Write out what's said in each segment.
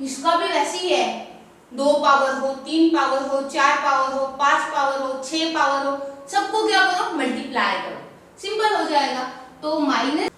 इसका भी वैसे ही है, 2 पावर हो, 3 पावर हो, 4 पावर हो, 5 पावर हो, 6 पावर हो, सबको क्या करो, मल्टीप्लाई करो, सिंपल हो जाएगा। तो माइनस।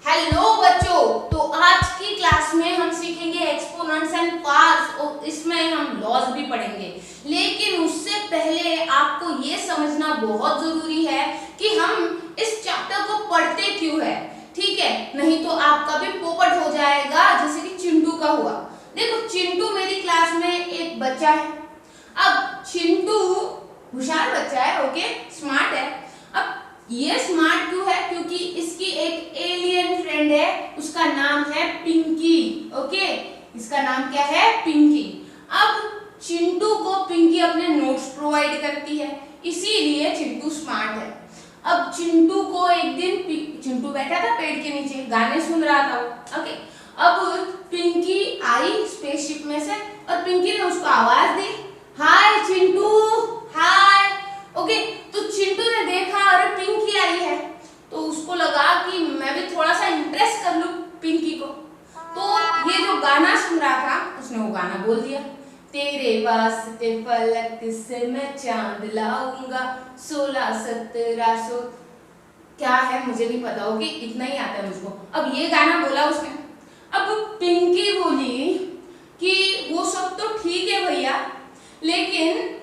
हेलो बच्चों, तो आज की क्लास में हम सीखेंगे एक्सपोनेंट्स एंड पावर्स और इसमें हम लॉज भी पढ़ेंगे। लेकिन उससे पहले आपको ये समझना बहुत जरूरी है कि हम इस चैप्टर को पढ़ते क्यों है, ठीक है? नहीं तो आपका भी पोपट हो जाएगा जैसे कि चिंटू का हुआ। देखो, चिंटू मेरी क्लास में एक बच्चा है। अब चिंटू होशियार बच्चा है, ओके, स्मार्ट है। अब ये स्मार्ट क्यों है? क्योंकि इसकी एक एलियन फ्रेंड है, उसका नाम है पिंकी, ओके। इसका नाम क्या है? पिंकी। अब चिंटू को पिंकी अपने नोट्स प्रोवाइड करती है, इसीलिए चिंटू स्मार्ट है। अब चिंटू को एक दिन चिंटू बैठा था पेड़ के नीचे, गाने सुन रहा था वो, ओके। अब पिंकी आई स्पेसशिप में से और पिंकी ने उसको आवाज दी, हाय चिंटू, हाय, ओके। तो चिंटू ने देखा अरे पिंकी आई है, तो उसको लगा कि मैं भी थोड़ा सा इम्प्रेस कर लूं पिंकी को। तो ये जो गाना सुन रहा था उसने वो गाना बोल दिया, तेरे वास्ते फलक से मैं चांद लाऊंगा, 16 17 सो क्या है मुझे नहीं पता, ओके, इतना ही आता है मुझको। अब ये गाना बोला उसने। अब पिंकी बोली कि वो सब तो ठीक है भैया, लेकिन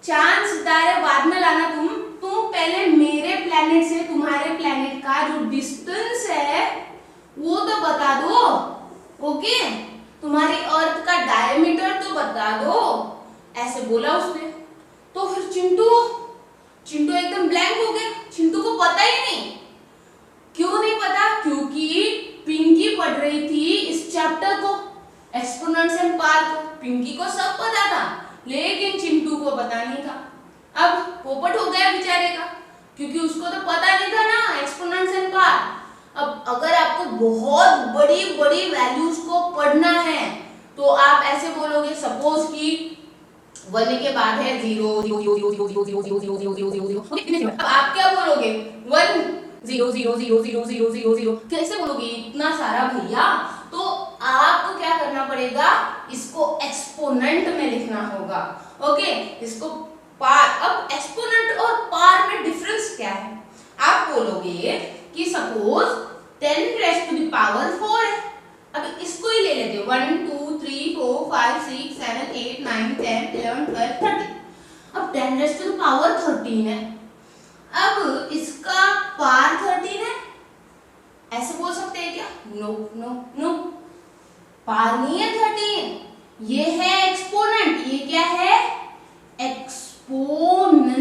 चांद सितारे बाद में लाना, तुम पहले मेरे प्लेनेट से तुम्हारे प्लेनेट का जो डिस्टेंस है वो तो बता दो, ओके। तुम्हारी अर्थ का डायमीटर तो बता दो, ऐसे बोला उसने। तो फिर चिंटू एकदम ब्लैंक हो गया, चिंटू को पता ही नहीं। क्यों नहीं पता? क्योंकि पिंकी पढ़ रही थी इस चैप्टर को, एक्सपोनेंट्स एंड पावर को। पिंकी को सब पता था, लेकिन चिंटू को पता नहीं था। अब पोपट हो गया बेचारे का, क्योंकि उसको तो पता नहीं था ना एक्सपोनेंट्स एंड पावर। अब अगर आपको बहुत बड़ी बड़ी वैल्यूज को पढ़ना है तो आप ऐसे बोलोगे, सपोज कि 1 के बाद है 0 0 0 0 0 0 0 0 0 0 0 0। अब आप क्या बोलोगे? 1 0 0 0 0 0 0 0 कैसे बोलोगे इतना सारा भैया? तो आपको क्या करना पड़ेगा, इसको एक्सपोनेंट में लिखना होगा, ओके। इसको पार। अब एक्सपोनेंट और पार में डिफरेंस क्या है? आप बोलोगे कि suppose 10 raise to the power 4 है। अब इसको ही ले लेते, 1 2 3 4 5 6 7 8 9 10 11 12 13। अब 10 रेज़ टू द पावर 13 है। अब इसका पार 13 है, ऐसे बोल सकते हैं क्या? नो नो नो, पार नहीं है 13, ये है एक्सपोनेंट। ये क्या है? एक्सपोनेंट।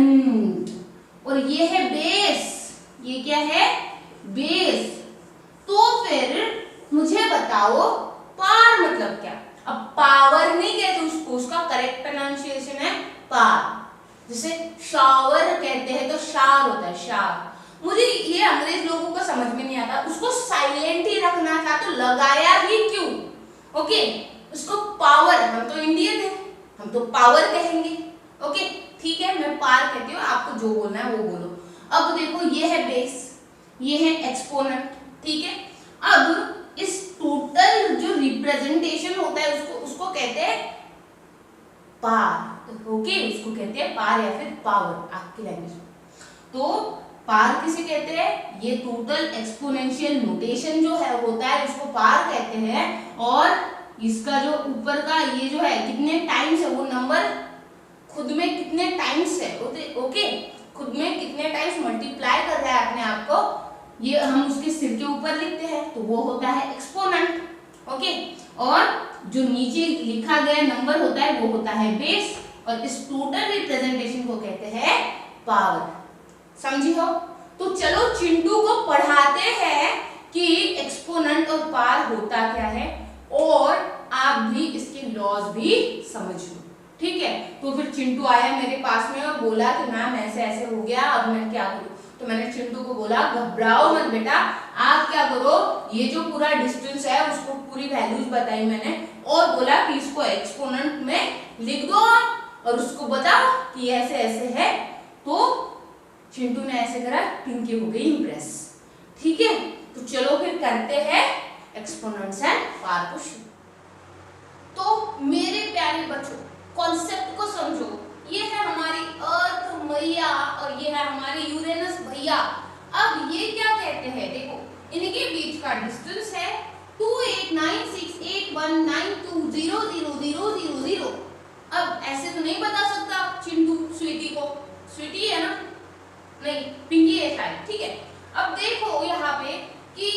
और ये है बेस, ये क्या है? बेस। तो फिर मुझे बताओ पार मतलब क्या? अब पावर नहीं कहते उसको, उसका करेक्ट प्रोनाउंसिएशन है पार। जैसे शावर कहते हैं तो शार होता है, शार। मुझे ये अंग्रेज लोगों को समझ में नहीं आता, उसको साइलेंट ही रखना था तो लगाया ही क्यों, ओके। उसको पावर, हम तो इंडियन है, हम तो पावर कहेंगे, ओके, ठीक है। मैं पार कहती हूँ, आपको जो बोलना है वो बोलो। अब देखो, ये है बेस, ये है एक्सपोनेंट, ठीक है। अब इस टोटल जो रिप्रेजेंटेशन होता है उसको कहते हैं पार, ओके, उसको कहते हैं पार या फिर पावर आपकी लैंग्वेज में। तो पार किसे कहते हैं? ये टोटल एक्सपोनेंशियल नोटेशन जो है होता है उसको पार कहते हैं। और इसका जो ऊपर का ये जो है कितने टाइम्स है, वो नंबर खुद में कितने टाइम्स है, ओके, खुद में कितने टाइम्स मल्टीप्लाई कर रहा है अपने आप को, ये हम उसके सिर के ऊपर लिखते हैं, तो वो होता है एक्सपोनेंट, ओके। और जो नीचे लिखा गया नंबर होता है वो होता है बेस, और इस टोटल रिप्रेजेंटेशन को कहते हैं पावर। समझी हो? तो चलो चिंटू को पढ़ाते हैं कि एक्सपोनेंट और पार होता क्या है, और आप भी इसके लॉज भी समझ लो, ठीक है। तो फिर चिंटू आया मेरे पास में और बोला कि मैम ऐसे ऐसे हो गया, अब मैं क्या करूं? तो मैंने चिंटू को बोला, घबराओ मत बेटा, आप क्या करो, ये जो पूरा डिस्टेंस है उसको पूरी वैल्यूज बताई मैंने, और बोला कि इसको एक्सपोनेंट में लिख दो और उसको बताओ कि ऐसे ऐसे है। तो चिंटू ने ऐसे करा, पिंकी हो गई इंप्रेस, ठीक है। तो चलो फिर करते हैं एक्सपोनेंट्स एंड पावर को शुरू। तो मेरे प्यारे बच्चों, कॉन्सेप्ट को समझो। ये है हमारी अर्थ मैया और ये है हमारी यूरेनस भैया। अब ये क्या कहते हैं, देखो इनके बीच का डिस्टेंस है 289681920000। अब ऐसे तो नहीं बता सकता चिंटू स्वीटी को, स्वीटी है ना, नहीं पिंकी है शायद, ठीक है। अब देखो यहाँ पे कि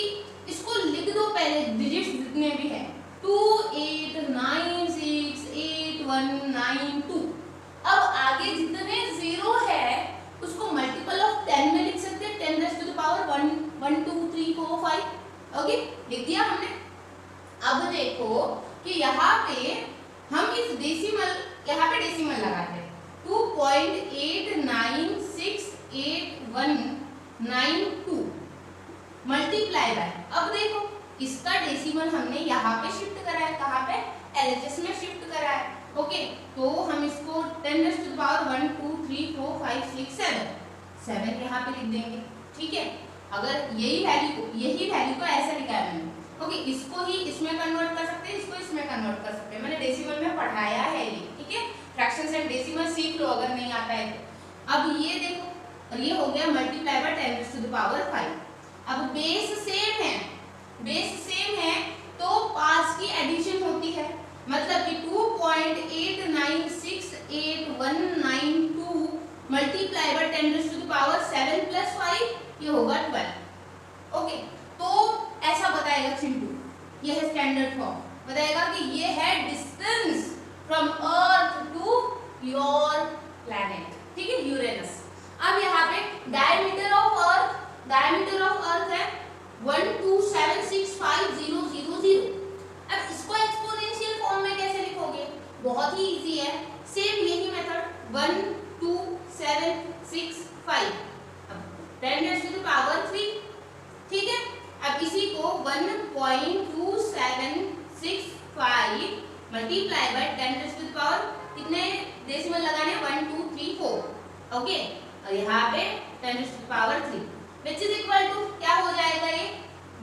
इसको लिख दो पहले, डिजिट्स जितने भी है 28968192। अब आगे जितने जीरो है उसको मल्टीपल ऑफ 10 में लिख सकते हैं, 10 raised to the power 1 1 2 3 4 5। Okay, लिख दिया हमने। अब देखो कि यहाँ पे हम इस डेसिमल, यहाँ पे डेसिमल लगाते हैं 2.89689192 मल्टीप्लाई बाय। अब देखो इसका डेसिमल हमने यहाँ पे शिफ्ट करा है, कहाँ पे, एलएचएस में शिफ्ट करा है। ओके, तो हम इसको 10 raised to the power 1 2 3 4 5 6 7 यहाँ पे लिख देंगे, ठीक है। अगर यही वैल्यू को ऐसे लिखा है मैंने, ओके, इसको ही इसमें कन्वर्ट कर सकते हैं, इसको इसमें कन्वर्ट कर सकते हैं। मैंने डेसिमल में पढ़ाया है ये, ठीक है। फ्रैक्शंस एंड डेसिमल सीख लो अगर नहीं आता है तो। अब ये देखो, और ये हो गया multiply by 10 raised to the power 5। अब बेस सेम है तो पार्ट्स की एडिशन होती है, मतलब कि 2.89688192 multiply by 10 raised to the power 7 + 5, ये होगा 12। ओके, तो ऐसा बताएगा चिंटू, ये है स्टैंडर्ड फॉर्म, बताएगा कि ये है distance from earth to your planet, ठीक है, यूरेनस। अब यहाँ पे डायमीटर ऑफ अर्थ है 127650000। अब इसको एक्सपोनेंशियल फॉर्म में कैसे लिखोगे, बहुत ही इजी है, सेम यही method 12765 10 raised to the power 3, ठीक है। अब इसी को 1.2765 multiply by 10 raised to the power, कितने डेसिमल लगाने, 1 2 3 4, ओके, और यहाँ पे 10 raised to the power 3 which is equal to क्या हो जाएगा, ये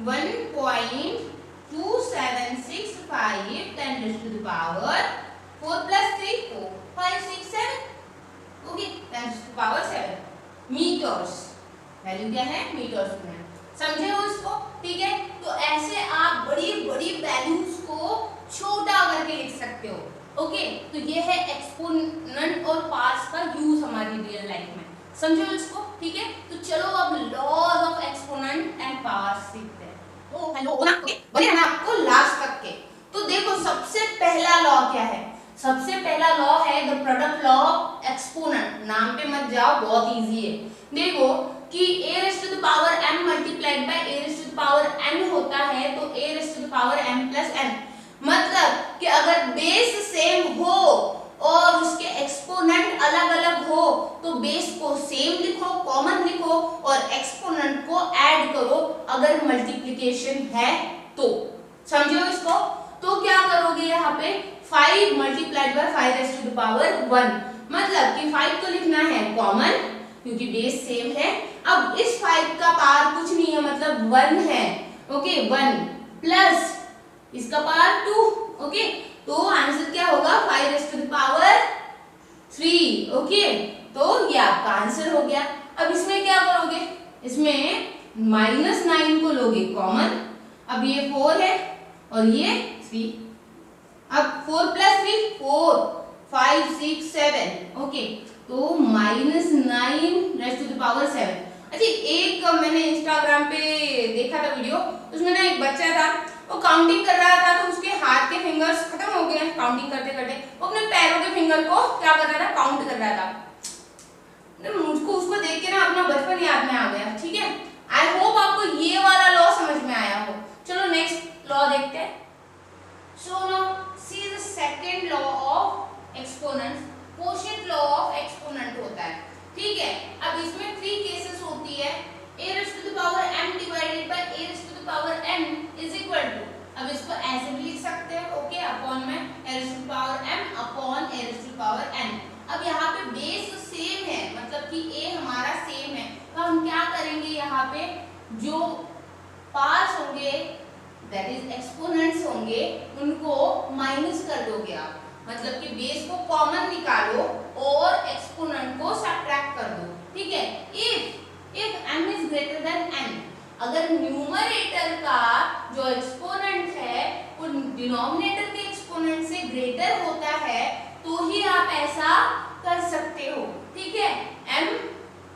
1.2765 10 raised to the power 4 + 3 4 5 6 7, okay, 10 raised to the power 7 metres. Value क्या है, मीटर्स में, समझे हो इसको, ठीक है। तो ऐसे आप बड़ी बड़ी वैल्यूज को छोटा करके लिख सकते हो, ओके। तो ये है एक्सपोनेंट और पार्ट्स का यूज हमारी रियल लाइफ में, समझो इसको, ठीक है। तो चलो अब laws of exponent and powers सीखते हैं। तो हेलो ना, ओके, बने रहना आपको लास्ट तक के। तो देखो सबसे पहला लॉ क्या है, सबसे पहला लॉ है the product law of exponent. नाम पे मत जाओ, बहुत इजी है। देखो कि a raised to the power m multiplied by a raised to the power n होता है, तो a raised to the power m plus n, मतलब कि अगर बेस सेम हो और उसके एक्सपोनेंट अलग अलग हो तो बेस को सेम लिखो, कॉमन लिखो, और एक्सपोनेंट को ऐड करो अगर मल्टीप्लिकेशन है तो, समझो इसको। तो क्या करोगे, यहाँ पे 5 multiplied by 5 raised to the power 1, मतलब कि 5 तो लिखना है कॉमन क्योंकि बेस सेम है। अब इस 5 का पावर कुछ नहीं है, मतलब 1 है, ओके, 1 प्लस इसका पावर 2, ओके। तो आंसर क्या होगा, 5 raised to the power 3, okay. तो ये आपका आंसर हो गया। अब इसमें क्या करोगे, इसमें -9 को लोगे कॉमन, अब ये 4 है और ये 3, अब 4 + 3 4 5 6 7, ओके। तो -9 raised to the power 7। अच्छा, एक मैंने इंस्टाग्राम पे देखा था वीडियो, उसमें ना एक बच्चा था, वो काउंटिंग कर रहा था, तो उसके हाथ के फिंगर्स खत्म हो गए काउंटिंग करते करते, वो अपने पैरों के फिंगर को क्या कर रहा था, काउंट कर रहा था। मुझको उसको देख के ना अपना बचपन याद में आ गया, ठीक है। आई होप आपको ये वाला लॉ समझ में आया हो। चलो नेक्स्ट लॉ देखते हैं। So now see the second law of exponents, quotient law of exponent होता है, ठीक है। अब इसमें 3 केसेस होती है, a raised to the power m divided by a raised to the power n is equal to, अब इसको ऐसे भी लिख सकते हैं, ओके, अपॉन में a raised to the power m upon a raised to the power n। अब यहाँ पे बेस सेम है, मतलब कि a हमारा सेम है, तो हम क्या करेंगे, यहाँ पे जो पार्ट्स होंगे दैट इज एक्सपोनेंट्स होंगे उनको माइनस कर दोगे आप, मतलब कि बेस को कॉमन निकालो और एक्सपोनेंट को सब्ट्रैक्ट कर दो, ठीक है। If m is greater than n, अगर न्यूमरेटर का जो एक्सपोनेंट है वो डिनोमिनेटर के एक्सपोनेंट से ग्रेटर होता है तो ही आप ऐसा कर सकते हो, ठीक है, m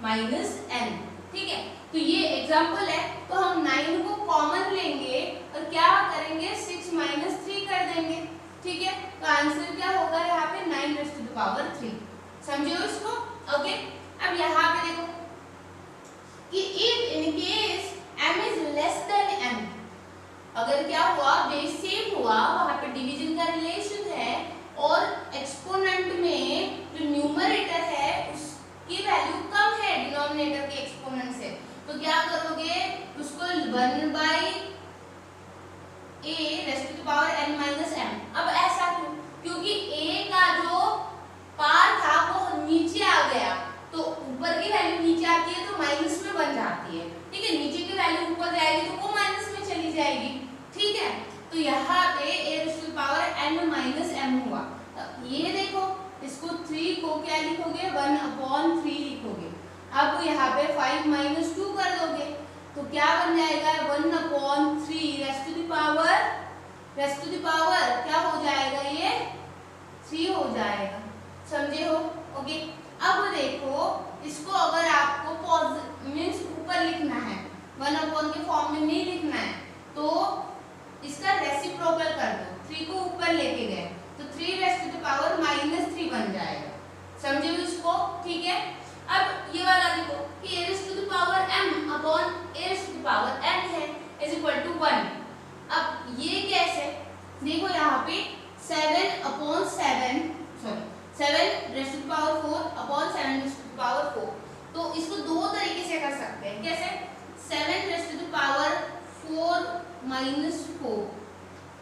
माइनस n, ठीक है। तो ये एग्जांपल है, तो हम 9 को कॉमन लेंगे और क्या करेंगे 6 माइनस 3 कर देंगे, ठीक है। तो आंसर क्या होगा यहाँ पे 9 रेज़ टू द पावर 3, समझे हो इसको, ओके। अब यहाँ पे देखो कि if in case m is less than n, अगर क्या हुआ बेस सेम हुआ, वहां पे डिवीजन का रिलेशन है और एक्सपोनेंट में जो न्यूमरेटर है उसकी वैल्यू कम है डिनोमिनेटर के एक्सपोनेंट से, तो क्या करोगे उसको 1 by a raise to the power n minus m। अब ऐसा क्यों? क्योंकि a का जो पार था वो नीचे आ गया, तो ऊपर की वैल्यू नीचे आती है तो माइनस में बन जाती है, ठीक है। नीचे की वैल्यू ऊपर जाएगी तो वो माइनस में चली जाएगी, ठीक है। तो यहाँ पे a raise to the power n minus m हुआ। ये देखो इसको 3 को क्या लिखोगे 1/3 लिखोगे। अब यहाँ पे 5 माइनस 2 कर दोगे तो क्या बन जाएगा 1/3 रेज़ टू द पावर क्या हो जाएगा, ये 3 हो जाएगा, समझे हो, ओके। अब देखो इसको अगर आपको मीन्स ऊपर लिखना है, 1/, के फॉर्म में नहीं लिखना है, तो इसका रेसिप्रोकल कर दो, 3 को ऊपर लेके गए तो 3 रेज़ टू द पावर -3 बन जाएगा, समझे हो इसको, ठीक है। अब ये वाला देखो कि a raise to the power m upon a raise to the power n है इज इक्वल टू 1। अब ये कैसे, देखो यहाँ पे 7 raise to the power 4 upon 7 raise to the power 4, तो इसको दो तरीके से कर सकते हैं, कैसे 7 raise to the power 4 minus 4,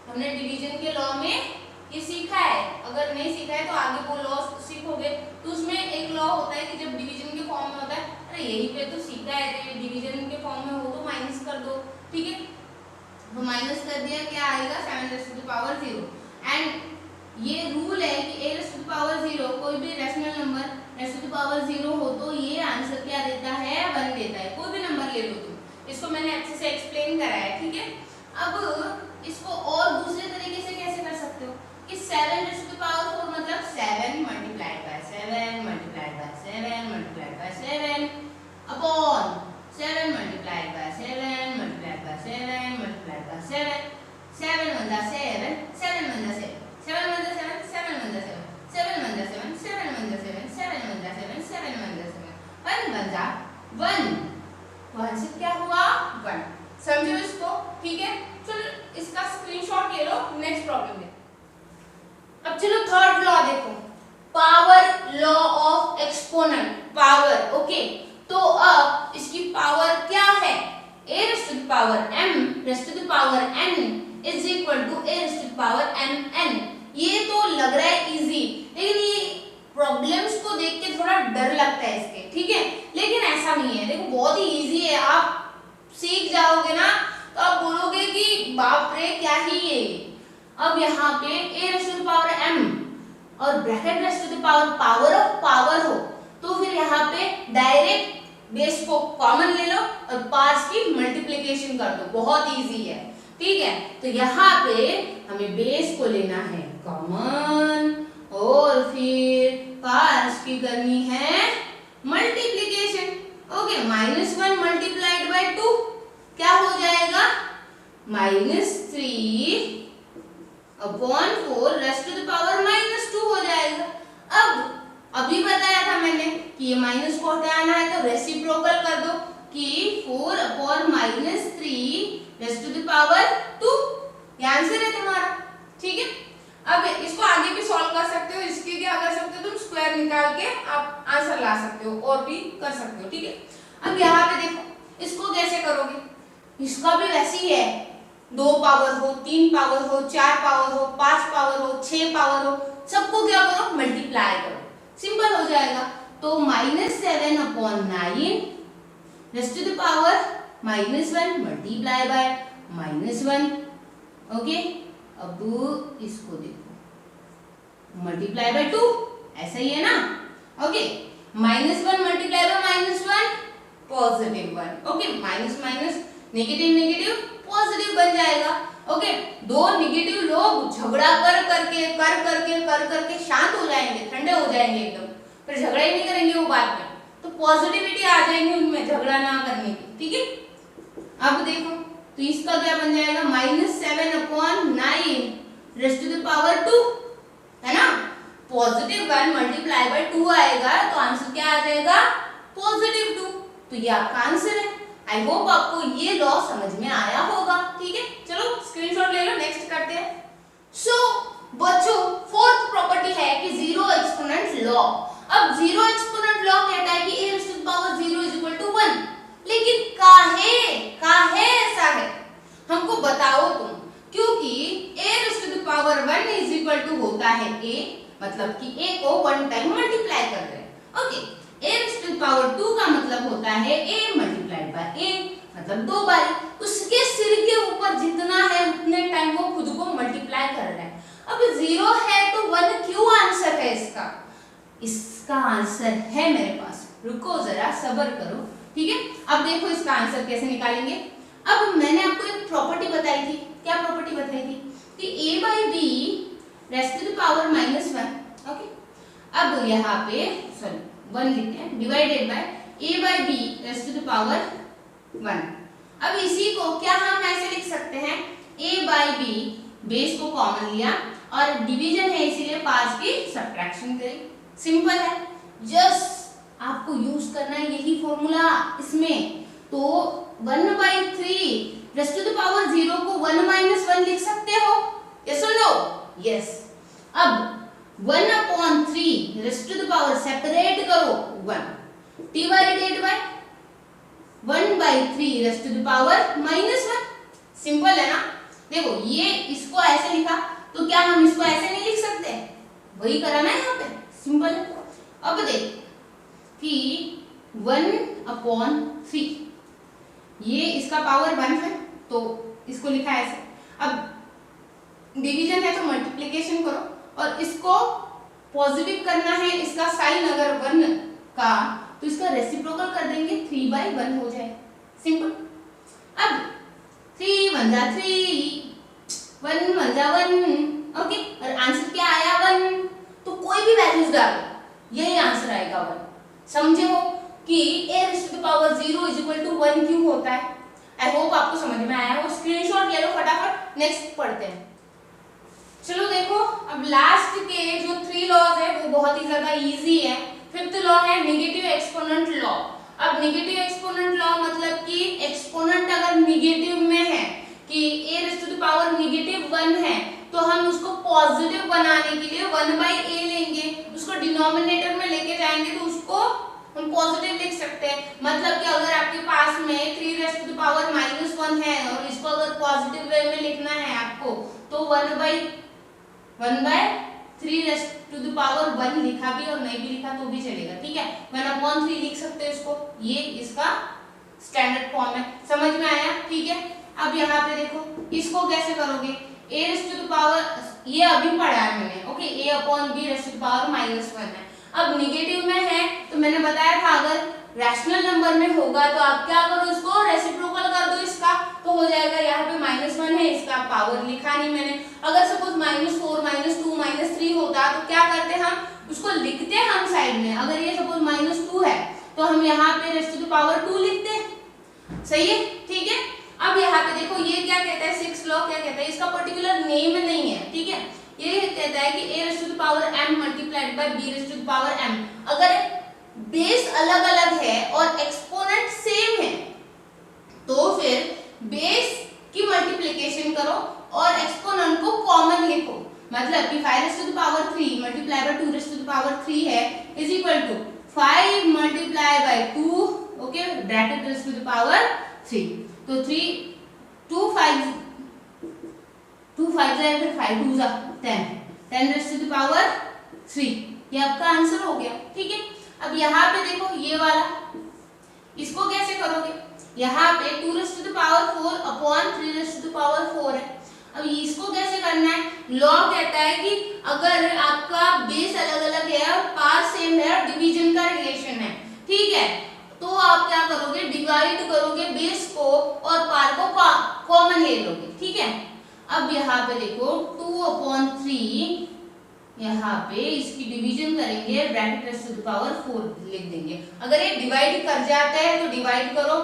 हमने डिवीजन के लॉ में ये सीखा है, अगर नहीं सीखा है तो आगे वो लॉ सीखोगे, तो उसमें एक लॉ होता है कि जब डिवीजन के फॉर्म में होता है, अरे यही पे तो सीखा है, डिवीजन के फॉर्म में हो तो माइनस कर दो, ठीक है। तो माइनस कर दिया, क्या आएगा 7 raise to the power 0, and ये रूल है कि a raise to the power 0 कोई भी rational number raise to the power 0 हो तो ये आंसर क्या देता है 1 देता है, कोई भी नंबर ले लो तुम, इसको मैंने अच्छे से एक्सप्लेन करा है, ठीक है। अब इसको और दूसरे तरीके से कैसे कर सकते हो कि 7 रेज़ टू द पावर 4 मतलब 7 multiplied by 7 multiplied by 7 multiplied by 7 upon 7 multiplied by 7 multiplied by 7 multiplied by 7, 7 1 जा 7, 7 1 जा 7, 7 1 जा 7, 7 1 जा 7, 7 1 जा 7, 7 1 जा 7, 7 1 जा 7, 7 1 जा 7, 1 1 जा 1, तो आंसर क्या हुआ 1, समझो इसको, ठीक है। चलो इसका स्क्रीनशॉट ले लो, नेक्स्ट प्रॉब्लम में। अब चलो थर्ड लॉ देखो, power law of exponent, power, okay. तो अब इसकी पावर क्या है, a raise to the power m raise to the power n is equal to a raise to the power mn। ये तो लग रहा है इजी, लेकिन ये प्रॉब्लम्स को देख के थोड़ा डर लगता है इसके, ठीक है, लेकिन ऐसा नहीं है, देखो बहुत ही इजी है, आप सीख जाओगे ना तो आप बोलोगे कि बाप रे क्या ही ये। अब यहाँ पे a raise to the power m और bracket raise to the power of power हो, तो फिर यहाँ पे डायरेक्ट बेस को कॉमन ले लो और पार्ट्स की मल्टीप्लिकेशन कर दो, बहुत इजी है, ठीक है। तो यहाँ पे हमें बेस को लेना है कॉमन और फिर पार्ट्स की करनी है मल्टीप्लिकेशन, ओके। -1 मल्टीप्लाइड बाय 2 क्या हो जाएगा -3 upon 4 raise to the power -2 हो जाएगा। अब अभी बताया था मैंने कि ये माइनस को हटाना है तो रेसिप्रोकल कर दो कि 4 upon -3 raise to the power 2, ये आंसर है तुम्हारा, ठीक है। अब इसको आगे भी सॉल्व कर सकते हो, इसके क्या कर सकते हो तुम स्क्वायर निकाल के आप आंसर ला सकते हो और भी कर सकते हो, ठीक है। अब यहाँ पे देखो इसको कैसे करोगे, इसका भी वैसे ही है, 2 पावर हो, 3 पावर हो, 4 पावर हो, 5 पावर हो, 6 पावर हो, सबको क्या करो मल्टीप्लाई करो, सिंपल हो जाएगा। तो -7 upon 9 raise to the power -1 multiply by -1 okay, अब इसको देखो मल्टीप्लाई बाय 2, ऐसा ही है ना। Okay, -1 multiply by -1 positive 1। Okay, minus minus negative negative positive बन जाएगा। ओके, दो नेगेटिव लोग झगड़ा कर करके शांत हो जाएंगे, ठंडे हो जाएंगे एकदम, फिर झगड़ा ही नहीं करेंगे वो बाद में, तो पॉजिटिविटी आ जाएगी उनमें झगड़ा ना करने की। ठीक है, अब देखो तो इसका क्या बन जाएगा, -7/9 रेज़ टू द पावर 2, है ना। +1 मल्टीप्लाई बाय 2 आएगा तो आंसर क्या आ जाएगा, +2। तो ये आपका आंसर है। आई होप आपको ये लॉ समझ में आया होगा। ठीक है, चलो स्क्रीनशॉट ले लो, नेक्स्ट करते हैं। सो बच्चों, फोर्थ प्रॉपर्टी है कि जीरो एक्सपोनेंट लॉ। अब जीरो एक्सपोनेंट लॉ कहता है कि a raised to the power 0 = 1, लेकिन काहे ऐसा है, हमको बताओ तुम। क्योंकि a raised to the power 1 = होता है a, मतलब कि a को 1 टाइम मल्टीप्लाई कर रहे हैं। Okay, a raised to the power 2 का मतलब होता है a मल्टीप्लाइड बाय a, मतलब 2 बार उसके सिर के ऊपर जितना है उतने टाइम वो खुद को मल्टीप्लाई कर रहा है। अब 0 है तो 1 क्यों आंसर है इसका आंसर है मेरे पास, रुको जरा सब्र करो। ठीक है, अब देखो इसका आंसर कैसे निकालेंगे। अब मैंने आपको एक प्रॉपर्टी बताई थी, क्या प्रॉपर्टी बताई थी कि a/b raise to the power -1। Okay, अब यहाँ पे सॉरी 1 लिखते हैं, divided by a/b raise to the power 1। अब इसी को क्या हम ऐसे लिख सकते हैं, a/b, बेस को कॉमन लिया और डिवीजन है इसीलिए पास की सब्ट्रैक्शन करी। सिंपल है, जस्ट आपको यूज करना है यही फॉर्मूला इसमें। तो 1/3 रेज़ टू द पावर 0 को 1 - 1 लिख सकते हो, यस और नो? यस। अब 1/3 raise to the power separate करो 1, divided by 1/3 raise to the power -1। Simple है ना। देखो ये इसको ऐसे लिखा तो क्या हम इसको ऐसे नहीं लिख सकते, वही करा ना यहाँ पे, सिंपल है। अब देख कि 1/3 ये इसका पावर 1 है तो इसको लिखा ऐसे। अब डिवीजन है तो मल्टीप्लिकेशन करो और इसको पॉजिटिव करना है, इसका साइन अगर 1 का तो इसका रेसिप्रोकल कर देंगे, 3/1 हो जाए, सिंपल। अब 3 × 3, 1 × 1। ओके, और आंसर क्या आया 1, तो कोई भी वैल्यूज डालो यही आंसर आएगा 1। समझे हो कि a raised to the power 0 = 1 क्यों होता है। आई होप आपको समझ में आया हो, स्क्रीनशॉट ले लो फटाफट, नेक्स्ट पढ़ते हैं। चलो देखो, अब लास्ट के जो 3 लॉज है वो बहुत ही ज्यादा इजी है। फिफ्थ लॉ है नेगेटिव एक्सपोनेंट लॉ। अब नेगेटिव एक्सपोनेंट लॉ मतलब कि एक्सपोनेंट अगर नेगेटिव में है कि a raised to the power -1 है तो हम उसको पॉजिटिव बनाने के लिए 1/a लेंगे, उसको डिनोमिनेटर में लेके जाएंगे तो उसको हम पॉजिटिव लिख सकते हैं। मतलब कि अगर आपके पास में 3 raised to the power -1 है और इसको अगर पॉजिटिव वे में लिखना है आपको तो 1/3 raised to the power 1 लिखा भी और नहीं भी लिखा तो भी चलेगा। ठीक है, 1/3 लिख सकते हैं इसको, ये इसका स्टैंडर्ड फॉर्म है। समझ में आया? ठीक है, अब यहाँ पे देखो इसको कैसे करोगे, a raised to the power, ये अभी पढ़ा है मैंने। Okay, a/b raised to the power -1 है। अब निगेटिव में है तो मैंने बताया था अगर रैशनल नंबर में होगा तो आप क्या करो, इसको रेसिप्रोकल कर दो इसका, तो हो जाएगा। यहाँ पे -1 है, इसका पावर लिखा नहीं मैंने। अगर सपोज -4 -2 -3 होता तो क्या करते हम, उसको लिखते हम साइड में। अगर ये सपोज -2 है तो हम यहाँ पे रेज़ टू द पावर 2 लिखते हैं। सही है, ठीक है। अब यहाँ पे देखो ये क्या कहता है, 6 लॉ क्या कहता है, इसका पर्टिकुलर नेम नहीं है। ठीक है, ये कहता है कि a raised to the power m multiplied by b raised to the power m। अगर बेस अलग अलग है और एक्सपोनेंट सेम है तो फिर बेस की मल्टीप्लिकेशन करो और एक्सपोनेंट को कॉमन लिखो। मतलब कि 5 raised to the power 3 multiply by 2 raised to the power 3 है is equal to 5 multiply by 2, okay, bracket raised to the power 3। तो 2 5 जाए फिर 5 2 जा 10 raised to the power 3, ये आपका आंसर हो गया। ठीक है, अब यहाँ पे देखो ये वाला, इसको कैसे करोगे, यहाँ पे 2 raised to the power 4 upon 3 raised to the power 4 है। अब इसको कैसे करना है, लॉ कहता है कि अगर आपका बेस अलग अलग है और पार सेम है और डिवीजन का रिलेशन है, ठीक है, तो आप क्या करोगे, डिवाइड करोगे बेस को और पार को कॉमन ले लोगे, ठीक है। अब यहाँ पे देखो 2/3, यहाँ पे इसकी डिवीजन करेंगे, bracket raise to the power 4 लिख देंगे। अगर ये डिवाइड कर जाता है तो डिवाइड करो,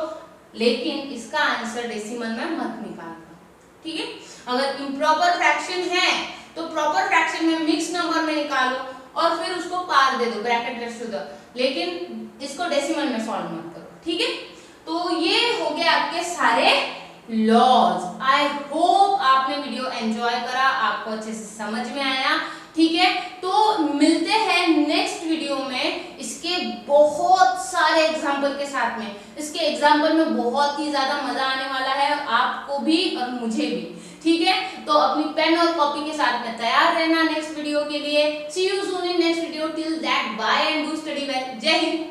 लेकिन इसका आंसर डेसिमल में मत निकालना, ठीक है। अगर इम्प्रॉपर फ्रैक्शन है तो प्रॉपर फ्रैक्शन में मिक्स नंबर में निकालो और फिर उसको पार दे दो, ब्रैकेट रेज़ टू द, लेकिन इसको डेसिमल में सॉल्व मत करो, ठीक है। तो ये हो गए आपके सारे लॉज। आई होप आपने वीडियो एंजॉय करा, आपको अच्छे से समझ में आया, ठीक है। तो मिलते हैं नेक्स्ट वीडियो में इसके बहुत सारे एग्जाम्पल के साथ में। इसके एग्जाम्पल में बहुत ही ज्यादा मजा आने वाला है, आपको भी और मुझे भी, ठीक है। तो अपनी पेन और कॉपी के साथ में तैयार रहना नेक्स्ट वीडियो के लिए। See you soon in next video, till that bye and do study well. जय हिंद।